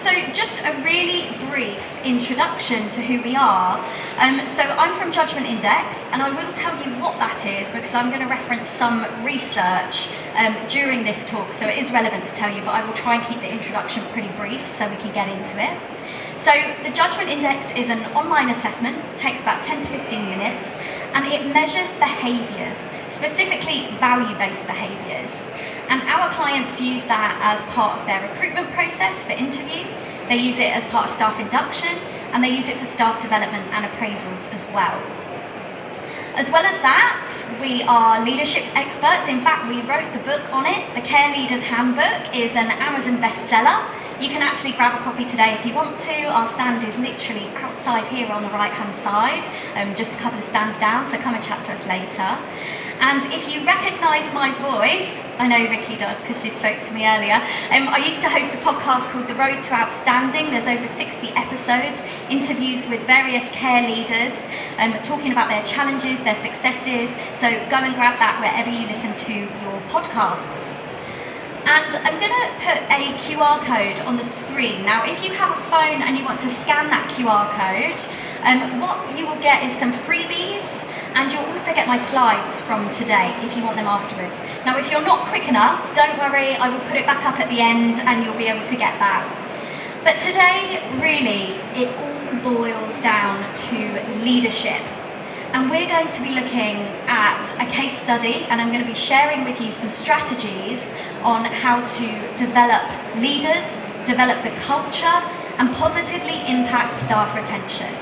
So just a really brief introduction to who we are. So I'm from Judgement Index, and I will tell you what that is because I'm going to reference some research during this talk, so it is relevant to tell you, but I will try and keep the introduction pretty brief so we can get into it. So the Judgement Index is an online assessment, takes about 10 to 15 minutes, and it measures behaviours, specifically value-based behaviours. And our clients use that as part of their recruitment process for interview. They use it as part of staff induction, and they use it for staff development and appraisals as well. As well as that, we are leadership experts. In fact, we wrote the book on it. The Care Leaders Handbook is an Amazon bestseller. You can actually grab a copy today if you want to. Our stand is literally outside here on the right-hand side, just a couple of stands down, so come and chat to us later. And if you recognise my voice, I know Ricky does because she spoke to me earlier, I used to host a podcast called The Road to Outstanding. There's over 60 episodes, interviews with various care leaders, talking about their challenges, their successes, so go and grab that wherever you listen to your podcasts. And I'm going to put a QR code on the screen. Now, if you have a phone and you want to scan that QR code, what you will get is some freebies, and you'll also get my slides from today if you want them afterwards. Now, if you're not quick enough, don't worry, I will put it back up at the end and you'll be able to get that. But today, really, it all boils down to leadership. And we're going to be looking at a case study, and I'm going to be sharing with you some strategies on how to develop leaders, develop the culture, and positively impact staff retention.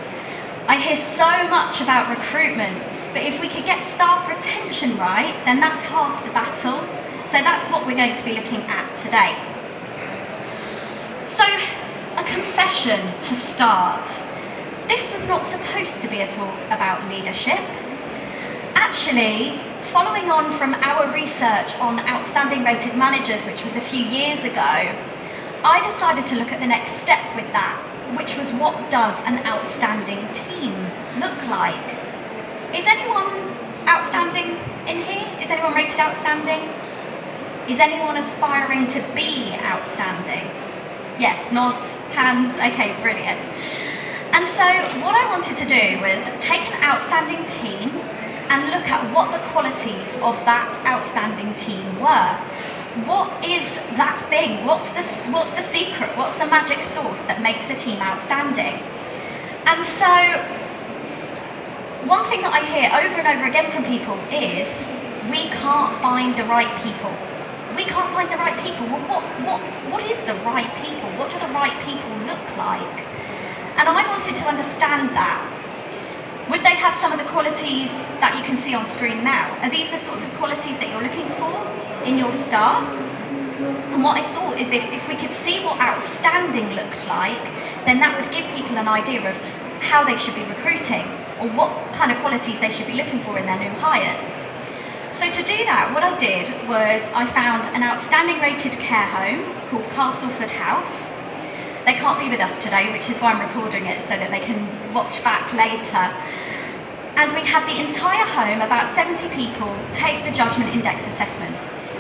I hear so much about recruitment, but if we could get staff retention right, then that's half the battle. So that's what we're going to be looking at today. So, a confession to start. This was not supposed to be a talk about leadership. Actually, following on from our research on outstanding rated managers, which was a few years ago, I decided to look at the next step with that, which was what does an outstanding team look like? Is anyone outstanding in here? Is anyone rated outstanding? Is anyone aspiring to be outstanding? Yes, nods, hands, okay, brilliant. And so what I wanted to do was take an outstanding team and look at what the qualities of that outstanding team were. What is that thing? What's the secret? What's the magic sauce that makes the team outstanding? And so one thing that I hear over and over again from people is we can't find the right people. We can't find the right people. Well, what is the right people? What do the right people look like? And I wanted to understand that. Would they have some of the qualities that you can see on screen now? Are these the sorts of qualities that you're looking for in your staff? And what I thought is if we could see what outstanding looked like, then that would give people an idea of how they should be recruiting or what kind of qualities they should be looking for in their new hires. So to do that, what I did was I found an outstanding rated care home called Castleford House. They can't be with us today, which is why I'm recording it so that they can watch back later. And we had the entire home, about 70 people, take the Judgement Index assessment.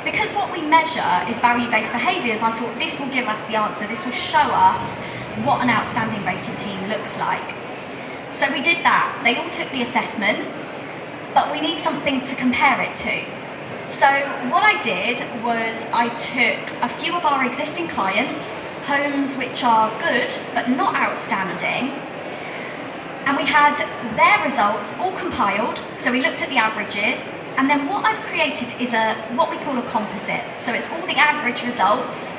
Because what we measure is value-based behaviours, I thought this will give us the answer. This will show us what an outstanding rated team looks like. So we did that. They all took the assessment, but we need something to compare it to. So what I did was I took a few of our existing clients, homes which are good but not outstanding, and we had their results all compiled, so we looked at the averages, and then what I've created is what we call a composite. So it's all the average results,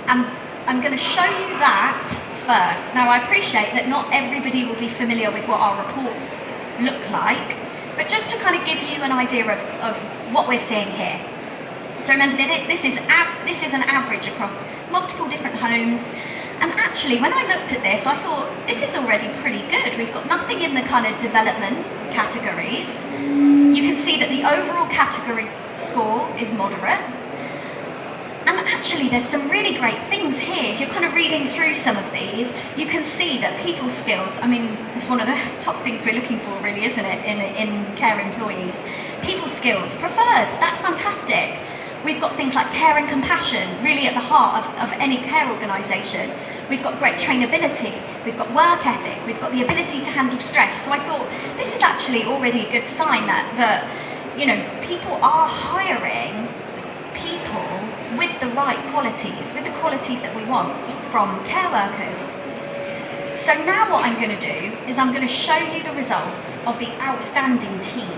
and I'm going to show you that first. Now I appreciate that not everybody will be familiar with what our reports look like, but just to kind of give you an idea of what we're seeing here. So remember, this is an average across multiple different homes. And actually, when I looked at this, I thought, this is already pretty good. We've got nothing in the kind of development categories. You can see that the overall category score is moderate. And actually, there's some really great things here. If you're kind of reading through some of these, you can see that people skills, I mean, it's one of the top things we're looking for, really, isn't it, in care employees? People skills, preferred, that's fantastic. We've got things like care and compassion, really at the heart of any care organisation. We've got great trainability, we've got work ethic, we've got the ability to handle stress. So I thought this is actually already a good sign that you know, people are hiring people with the right qualities, with the qualities that we want from care workers. So now what I'm going to do is I'm going to show you the results of the outstanding team.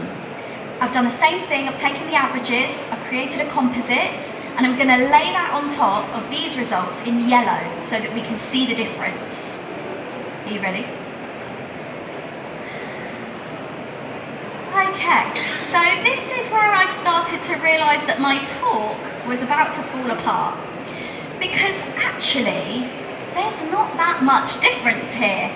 I've done the same thing, I've taken the averages, I've created a composite, and I'm going to lay that on top of these results in yellow so that we can see the difference. Are you ready? Okay, so this is where I started to realise that my talk was about to fall apart. Because actually, there's not that much difference here.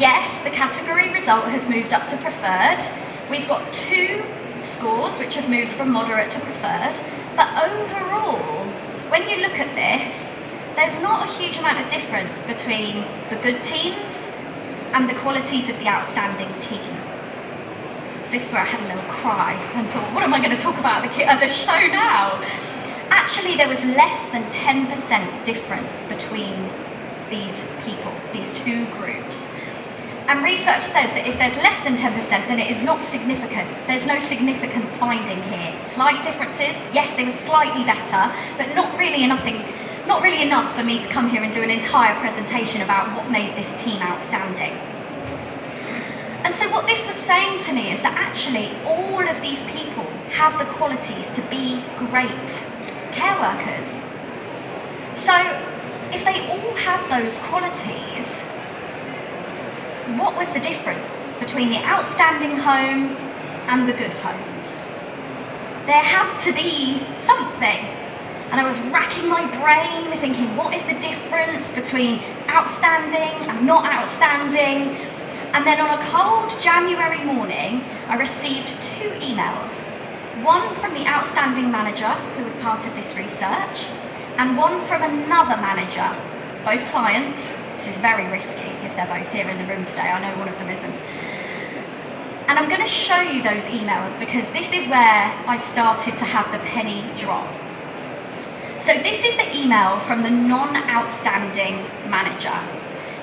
Yes, the category result has moved up to preferred. We've got 2 scores which have moved from moderate to preferred, but overall, when you look at this, there's not a huge amount of difference between the good teams and the qualities of the outstanding team. So this is where I had a little cry and thought, what am I going to talk about at the show now? Actually, there was less than 10% difference between these people, these 2 groups. And research says that if there's less than 10%, then it is not significant. There's no significant finding here. Slight differences, yes, they were slightly better, but not really enough for me to come here and do an entire presentation about what made this team outstanding. And so what this was saying to me is that actually all of these people have the qualities to be great care workers. So if they all had those qualities, what was the difference between the outstanding home and the good homes? There had to be something. And I was racking my brain thinking, what is the difference between outstanding and not outstanding? And then on a cold January morning, I received 2 emails. One from the outstanding manager who was part of this research, and one from another manager, both clients. This is very risky if they're both here in the room today. I know one of them isn't. And I'm going to show you those emails because this is where I started to have the penny drop. So this is the email from the non-outstanding manager.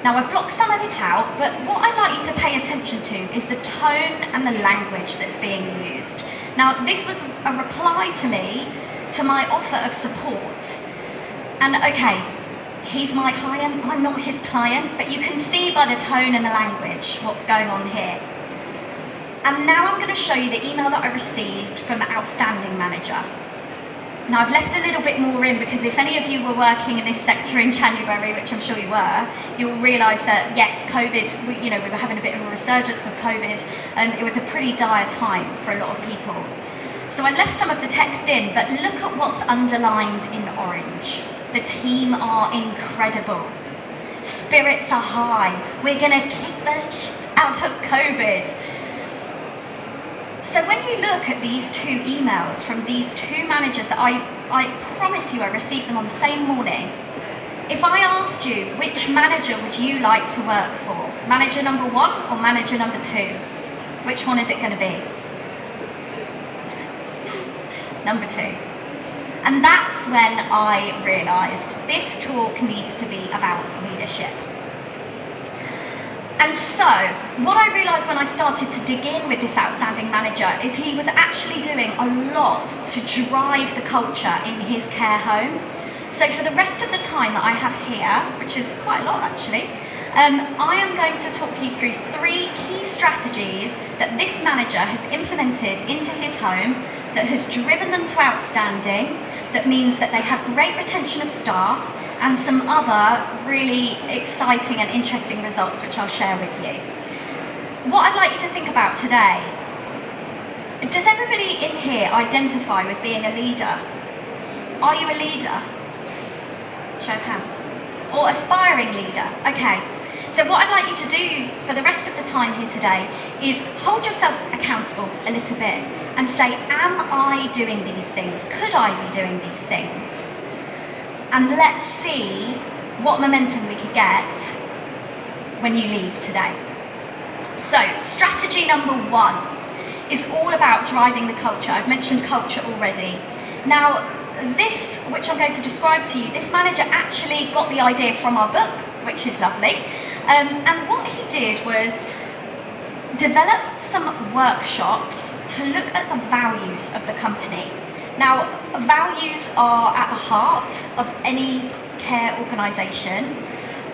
Now I've blocked some of it out, but what I'd like you to pay attention to is the tone and the language that's being used. Now this was a reply to me to my offer of support. And okay, he's my client, I'm not his client, but you can see by the tone and the language what's going on here. And now I'm going to show you the email that I received from the outstanding manager. Now I've left a little bit more in because if any of you were working in this sector in January, which I'm sure you were, you'll realise that yes, COVID, we were having a bit of a resurgence of COVID, and it was a pretty dire time for a lot of people. So I left some of the text in, but look at what's underlined in orange. The team are incredible. Spirits are high. We're going to kick the shit out of COVID. So when you look at these 2 emails from these 2 managers that I promise you I received them on the same morning, if I asked you which manager would you like to work for, manager number 1 or manager number 2, which one is it going to be? Number 2. And that's when I realised this talk needs to be about leadership. And so, what I realised when I started to dig in with this outstanding manager is he was actually doing a lot to drive the culture in his care home. So for the rest of the time that I have here, which is quite a lot actually, I am going to talk you through 3 key strategies that this manager has implemented into his home that has driven them to outstanding, that means that they have great retention of staff, and some other really exciting and interesting results which I'll share with you. What I'd like you to think about today, does everybody in here identify with being a leader? Are you a leader? Show of hands. Or aspiring leader? Okay. So what I'd like you to do for the rest of the time here today is hold yourself accountable a little bit and say, am I doing these things? Could I be doing these things? And let's see what momentum we could get when you leave today. So, strategy number 1 is all about driving the culture. I've mentioned culture already. Now, this, which I'm going to describe to you, this manager actually got the idea from our book, which is lovely. And what he did was develop some workshops to look at the values of the company. Now, values are at the heart of any care organisation,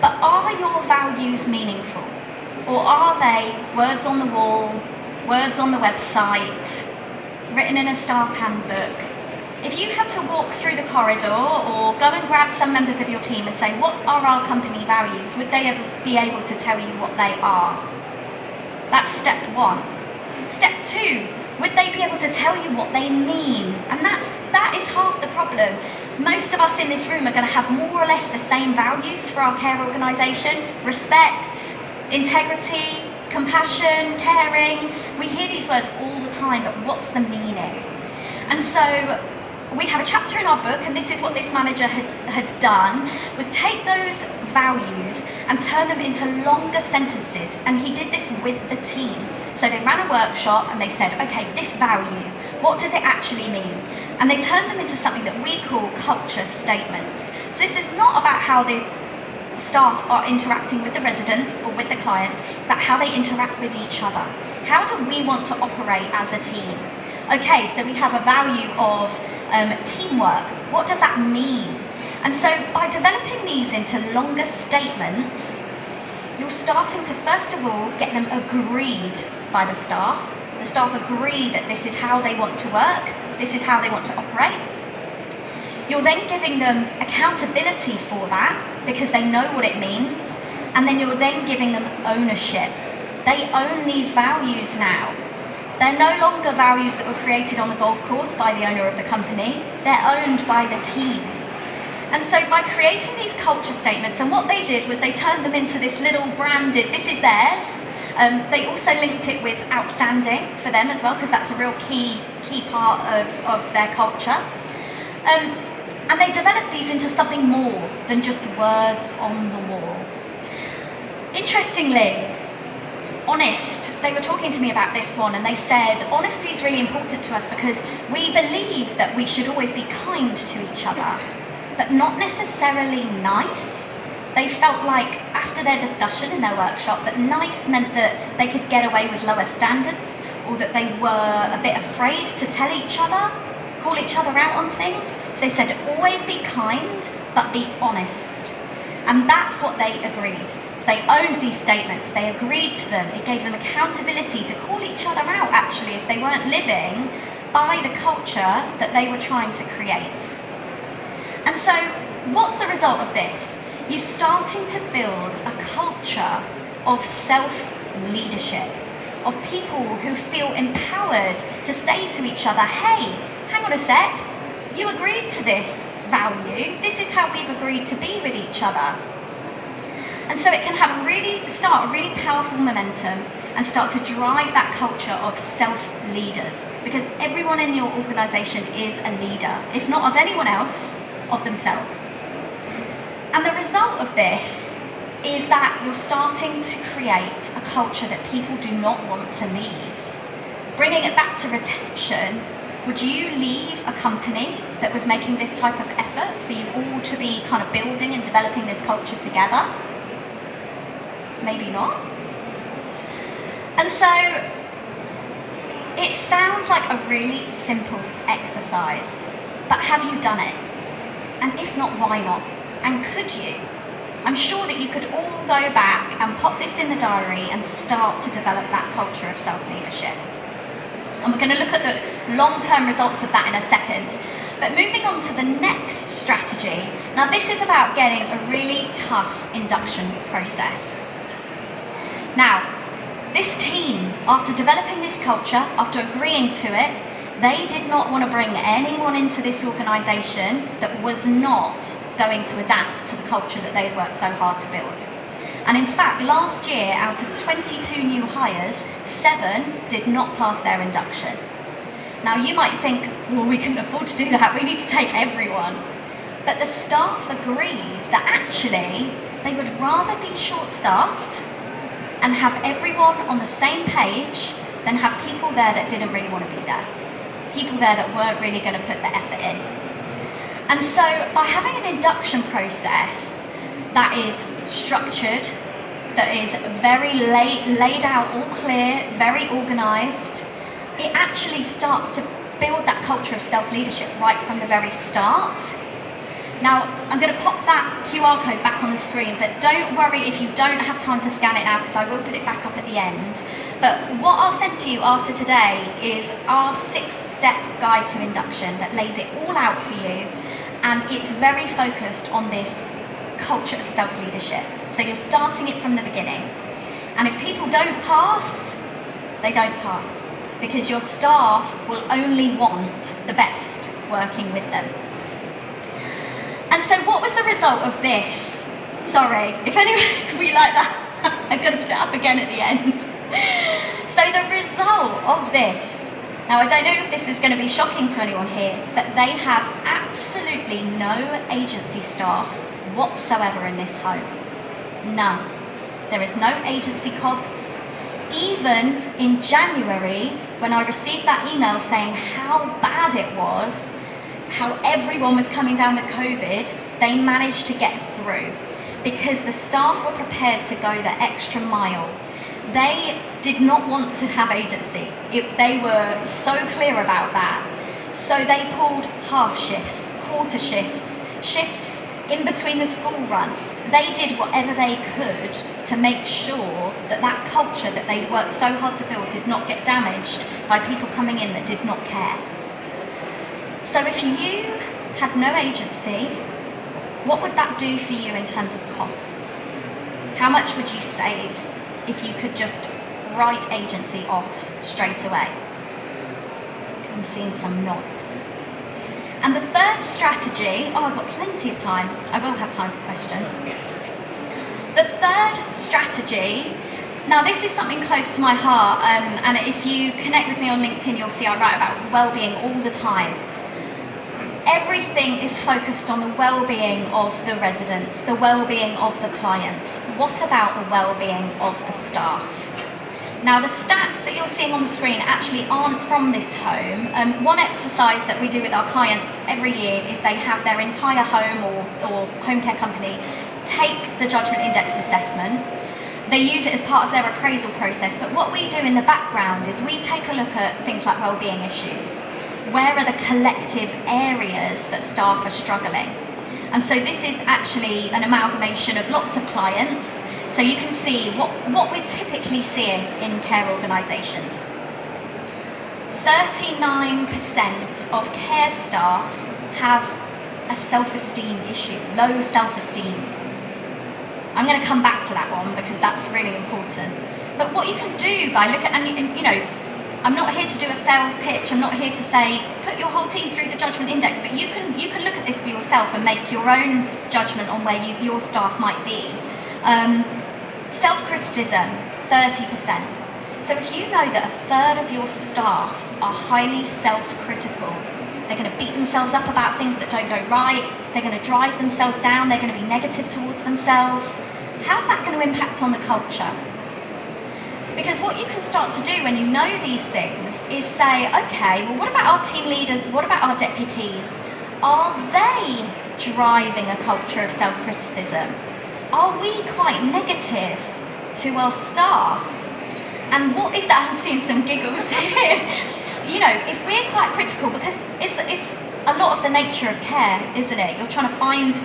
but are your values meaningful? Or are they words on the wall, words on the website, written in a staff handbook? If you had to walk through the corridor or go and grab some members of your team and say, what are our company values, would they be able to tell you what they are? That's step one. Step two, would they be able to tell you what they mean? And that is half the problem. Most of us in this room are going to have more or less the same values for our care organisation: respect, integrity, compassion, caring. We hear these words all the time, but what's the meaning? And so we have a chapter in our book, and this is what this manager had done, was take those values and turn them into longer sentences, and he did this with the team. So they ran a workshop and they said, okay, this value, what does it actually mean? And they turned them into something that we call culture statements. So this is not about how the staff are interacting with the residents or with the clients, it's about how they interact with each other. How do we want to operate as a team? Okay, so we have a value of teamwork. What does that mean? And so by developing these into longer statements, you're starting to, first of all, get them agreed by the staff. The staff agree that this is how they want to work, this is how they want to operate. You're then giving them accountability for that because they know what it means, and then you're then giving them ownership. They own these values now. They're no longer values that were created on the golf course by the owner of the company, they're owned by the team. And so by creating these culture statements, and what they did was they turned them into this little branded, this is theirs. They also linked it with outstanding for them as well, because that's a real key part of their culture. And they developed these into something more than just words on the wall. Interestingly, honest, they were talking to me about this one, and they said honesty is really important to us because we believe that we should always be kind to each other, but not necessarily nice. They felt like after their discussion in their workshop that nice meant that they could get away with lower standards, or that they were a bit afraid to tell each other, call each other out on things. So they said always be kind, but be honest. And that's what they agreed. So they owned these statements, they agreed to them, it gave them accountability to call each other out actually if they weren't living by the culture that they were trying to create. And so what's the result of this? You're starting to build a culture of self-leadership, of people who feel empowered to say to each other, hey, hang on a sec, you agreed to this value, this is how we've agreed to be with each other. And so it can start a really powerful momentum and start to drive that culture of self-leaders, because everyone in your organisation is a leader, if not of anyone else, of themselves. And the result of this is that you're starting to create a culture that people do not want to leave. Bringing it back to retention, would you leave a company that was making this type of effort for you all to be kind of building and developing this culture together? Maybe not. And so it sounds like a really simple exercise, but have you done it? And if not, why not? And could you? I'm sure that you could all go back and pop this in the diary and start to develop that culture of self-leadership. And we're going to look at the long-term results of that in a second. But moving on to the next strategy. Now this is about getting a really tough induction process. Now, this team, after developing this culture, after agreeing to it, they did not want to bring anyone into this organisation that was not going to adapt to the culture that they had worked so hard to build. And in fact, last year, out of 22 new hires, 7 did not pass their induction. Now you might think, well, we couldn't afford to do that, we need to take everyone. But the staff agreed that actually they would rather be short-staffed and have everyone on the same page than have people there that didn't really want to be there. People there that weren't really going to put the effort in. And so by having an induction process that is structured, that is very laid out, all clear, very organised, it actually starts to build that culture of self-leadership right from the very start. Now, I'm going to pop that QR code back on the screen, but don't worry if you don't have time to scan it now, because I will put it back up at the end. But what I'll send to you after today is our 6-step guide to induction that lays it all out for you, and it's very focused on this culture of self-leadership. So you're starting it from the beginning. And if people don't pass, they don't pass, because your staff will only want the best working with them. And so what was the result of this? Sorry, if anyone we like that, I'm going to put it up again at the end. So the result of this, now I don't know if this is going to be shocking to anyone here, but they have absolutely no agency staff whatsoever in this home. None. There is no agency costs. Even in January, when I received that email saying how bad it was, how everyone was coming down with COVID, they managed to get through because the staff were prepared to go the extra mile. They did not want to have agency. They were so clear about that. So they pulled half shifts, quarter shifts, shifts in between the school run. They did whatever they could to make sure that that culture that they'd worked so hard to build did not get damaged by people coming in that did not care. So if you had no agency, what would that do for you in terms of costs? How much would you save if you could just write agency off straight away? I'm seeing some nods. And the third strategy, I've got plenty of time. I will have time for questions. The third strategy, now this is something close to my heart, and if you connect with me on LinkedIn, you'll see I write about well-being all the time. Everything is focused on the well-being of the residents, the well-being of the clients. What about the well-being of the staff? Now, the stats that you're seeing on the screen actually aren't from this home. One exercise that we do with our clients every year is they have their entire home or home care company take the Judgement Index assessment. They use it as part of their appraisal process, but what we do in the background is we take a look at things like well-being issues. Where are the collective areas that staff are struggling? And so this is actually an amalgamation of lots of clients. So you can see what we're typically seeing in care organisations. 39% of care staff have a self-esteem issue, low self-esteem. I'm going to come back to that one because that's really important. But what you can do by looking at, and you know, I'm not here to do a sales pitch, I'm not here to say, put your whole team through the Judgement Index, but you can look at this for yourself and make your own judgment on where your staff might be. Self-criticism, 30%. So if you know that a third of your staff are highly self-critical, they're going to beat themselves up about things that don't go right, they're going to drive themselves down, they're going to be negative towards themselves, how's that going to impact on the culture? Because what you can start to do when you know these things is say, okay, well, what about our team leaders? What about our deputies? Are they driving a culture of self-criticism? Are we quite negative to our staff? And what is that? I'm seeing some giggles here. You know, if we're quite critical, because it's a lot of the nature of care, isn't it? You're trying to find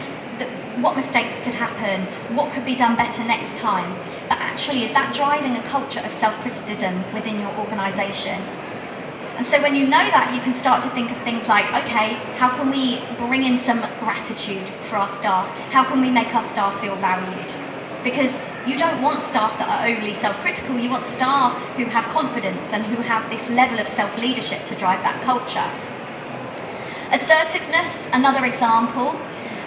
what mistakes could happen, what could be done better next time. But actually, is that driving a culture of self-criticism within your organisation? And so when you know that, you can start to think of things like, okay, how can we bring in some gratitude for our staff? How can we make our staff feel valued? Because you don't want staff that are overly self-critical, you want staff who have confidence and who have this level of self-leadership to drive that culture. Assertiveness, another example.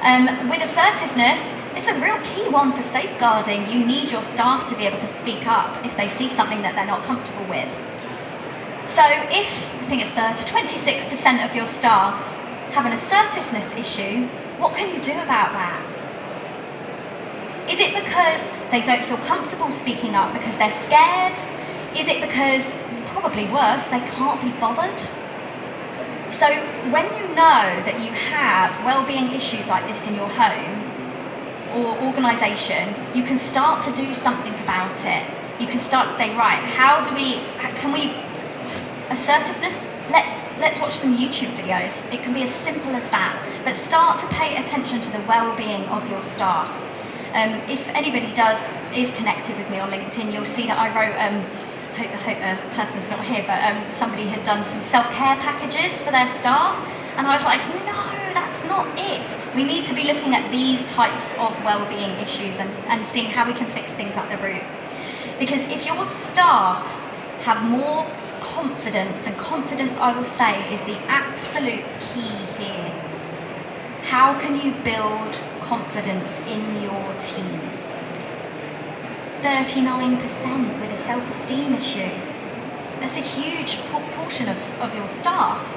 With assertiveness, it's a real key one for safeguarding. You need your staff to be able to speak up if they see something that they're not comfortable with. So if, I think it's 26% of your staff have an assertiveness issue, what can you do about that? Is it because they don't feel comfortable speaking up because they're scared? Is it because, probably worse, they can't be bothered? So when you know that you have well-being issues like this in your home or organisation, you can start to do something about it. You can start to say, right, assertiveness, let's watch some YouTube videos. It can be as simple as that, but start to pay attention to the well-being of your staff. If anybody is connected with me on LinkedIn, you'll see that I wrote, I hope a person's not here, but somebody had done some self-care packages for their staff, and I was like, no, that's not it. We need to be looking at these types of well-being issues and seeing how we can fix things at the root. Because if your staff have more confidence, and confidence, I will say, is the absolute key here. How can you build confidence in your team? 39% with a self-esteem issue. That's a huge portion of your staff.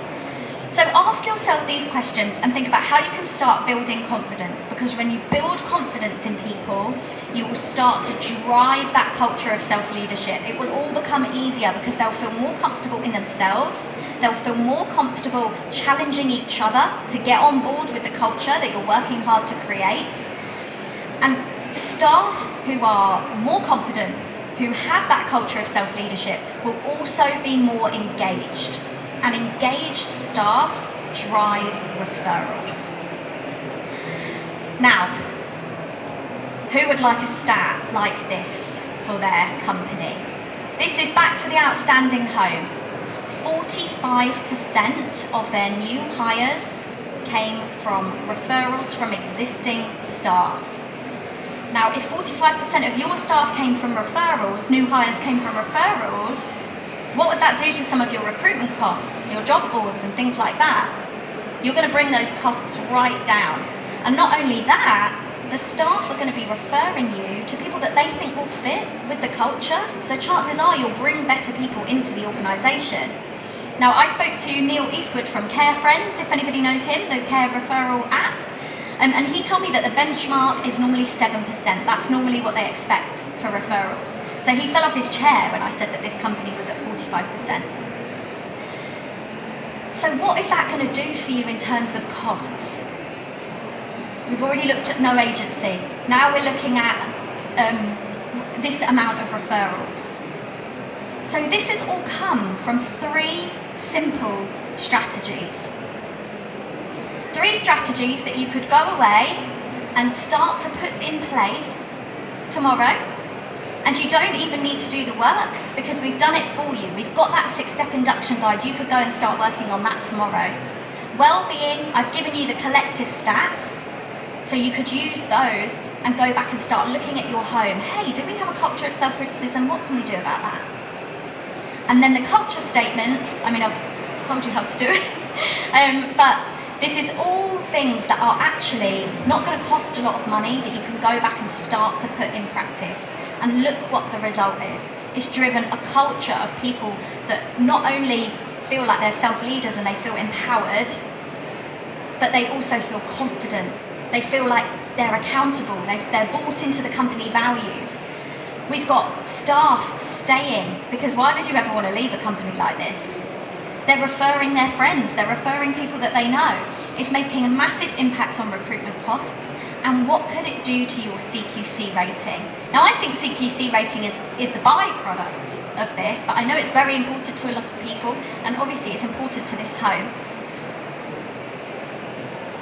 So ask yourself these questions and think about how you can start building confidence, because when you build confidence in people, you will start to drive that culture of self-leadership. It will all become easier because they'll feel more comfortable in themselves, they'll feel more comfortable challenging each other to get on board with the culture that you're working hard to create. And staff who are more confident, who have that culture of self-leadership, will also be more engaged. And engaged staff drive referrals. Now, who would like a stat like this for their company? This is back to the outstanding home. 45% of their new hires came from referrals from existing staff. Now, if 45% of your staff came from referrals, new hires came from referrals, what would that do to some of your recruitment costs, your job boards and things like that? You're going to bring those costs right down. And not only that, the staff are going to be referring you to people that they think will fit with the culture. So the chances are you'll bring better people into the organisation. Now, I spoke to Neil Eastwood from Care Friends, if anybody knows him, the care referral app. And he told me that the benchmark is normally 7%. That's normally what they expect for referrals. So he fell off his chair when I said that this company was at 45%. So what is that going to do for you in terms of costs? We've already looked at no agency. Now we're looking at this amount of referrals. So this has all come from 3 simple strategies. 3 strategies that you could go away and start to put in place tomorrow, and you don't even need to do the work because we've done it for you. We've got that 6-step induction guide. You could go and start working on that tomorrow. Well-being, I've given you the collective stats, so you could use those and go back and start looking at your home. Hey, do we have a culture of self-criticism? What can we do about that? And then the culture statements, I mean, I've told you how to do it, but this is all things that are actually not going to cost a lot of money that you can go back and start to put in practice. And look what the result is. It's driven a culture of people that not only feel like they're self-leaders and they feel empowered, but they also feel confident. They feel like they're accountable. They're bought into the company values. We've got staff staying, because why would you ever want to leave a company like this? They're referring their friends, they're referring people that they know. It's making a massive impact on recruitment costs. And what could it do to your CQC rating? Now, I think CQC rating is the byproduct of this, but I know it's very important to a lot of people, and obviously it's important to this home.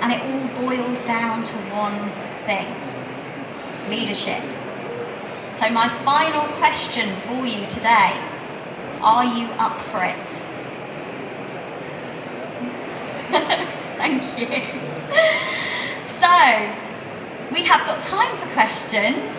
And it all boils down to one thing: leadership. So my final question for you today: are you up for it? Thank you. So, we have got time for questions.